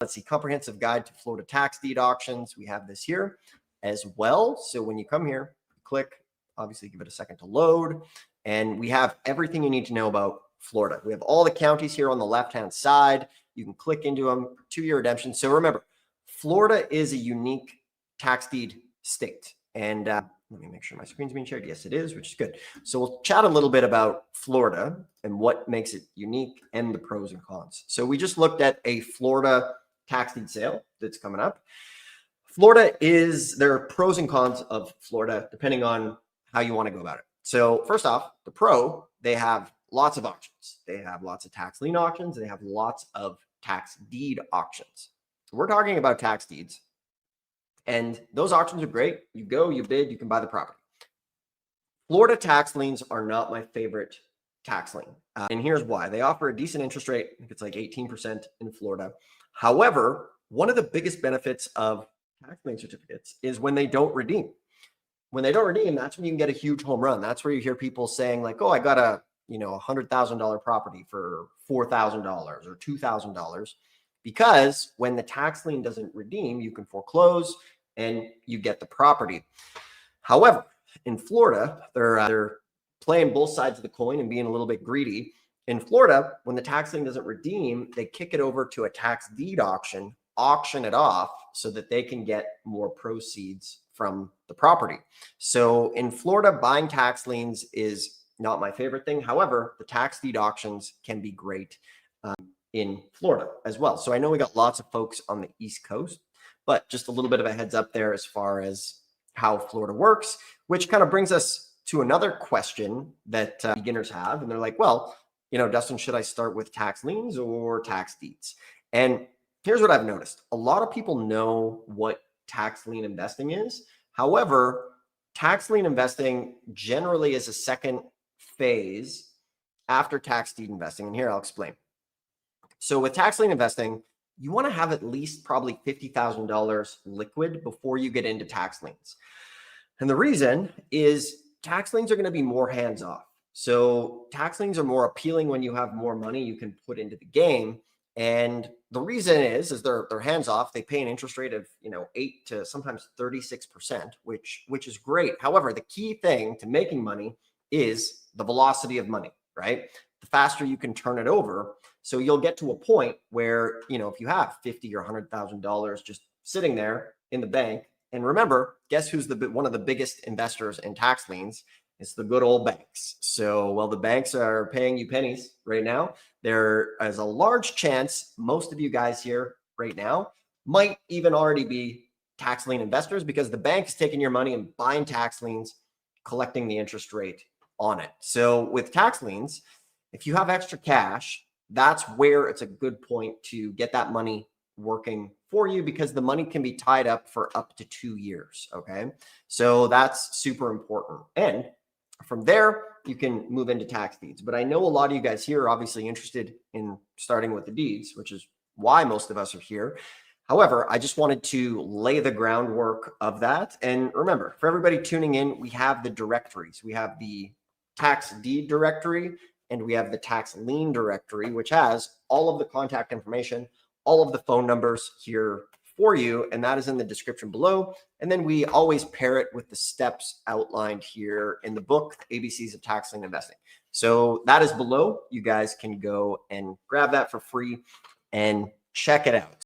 Let's see, comprehensive guide to Florida tax deed auctions. We have this here as well. So when you come here, click, obviously give it a second to load, and we have everything you need to know about Florida. We have all the counties here on the left-hand side. You can click into them, 2-year redemption. So remember, Florida is a unique tax deed state. And let me make sure my screen's being shared. Yes, it is, which is good. So we'll chat a little bit about Florida and what makes it unique and the pros and cons. So we just looked at a Florida tax deed sale that's coming up. Florida there are pros and cons of Florida, depending on how you want to go about it. So first off, the pro, they have lots of auctions. They have lots of tax lien auctions. They have lots of tax deed auctions. So we're talking about tax deeds. And those auctions are great. You go, you bid, you can buy the property. Florida tax liens are not my favorite tax lien. And here's why. They offer a decent interest rate. I think it's like 18% in Florida. However, one of the biggest benefits of tax lien certificates is when they don't redeem. When they don't redeem, that's when you can get a huge home run. That's where you hear people saying like, oh, I got a $100,000 property for $4,000 or $2,000. Because when the tax lien doesn't redeem, you can foreclose and you get the property. However, in Florida, they're playing both sides of the coin and being a little bit greedy. In Florida, when the tax lien doesn't redeem, they kick it over to a tax deed auction it off so that they can get more proceeds from the property. So in Florida, buying tax liens is not my favorite thing. However, the tax deed auctions can be great in Florida as well. So I know we got lots of folks on the East Coast, but just a little bit of a heads up there as far as how Florida works, which kind of brings us to another question that beginners have. And they're like, well, Dustin, should I start with tax liens or tax deeds? And here's what I've noticed. A lot of people know what tax lien investing is. However, tax lien investing generally is a second phase after tax deed investing. And here I'll explain. So with tax lien investing, you want to have at least probably $50,000 liquid before you get into tax liens. And the reason is tax liens are going to be more hands-off. So tax liens are more appealing when you have more money you can put into the game. And the reason is they're hands-off. They pay an interest rate of 8 to sometimes 36%, which is great. However, the key thing to making money is the velocity of money, right? The faster you can turn it over. So you'll get to a point where, if you have $50,000 or $100,000 just sitting there in the bank, and remember, guess who's one of the biggest investors in tax liens? It's the good old banks. So while the banks are paying you pennies right now, there is a large chance most of you guys here right now might even already be tax lien investors because the bank is taking your money and buying tax liens, collecting the interest rate on it. So with tax liens, if you have extra cash, that's where it's a good point to get that money working for you because the money can be tied up for up to 2 years. Okay. So that's super important. And from there, you can move into tax deeds. But I know a lot of you guys here are obviously interested in starting with the deeds, which is why most of us are here. However, I just wanted to lay the groundwork of that. And remember, for everybody tuning in, we have the directories. We have the tax deed directory and we have the tax lien directory, which has all of the contact information, all of the phone numbers here for you, and that is in the description below. And then we always pair it with the steps outlined here in the book, ABCs of Tax Lien Investing. So that is below. You guys can go and grab that for free and check it out.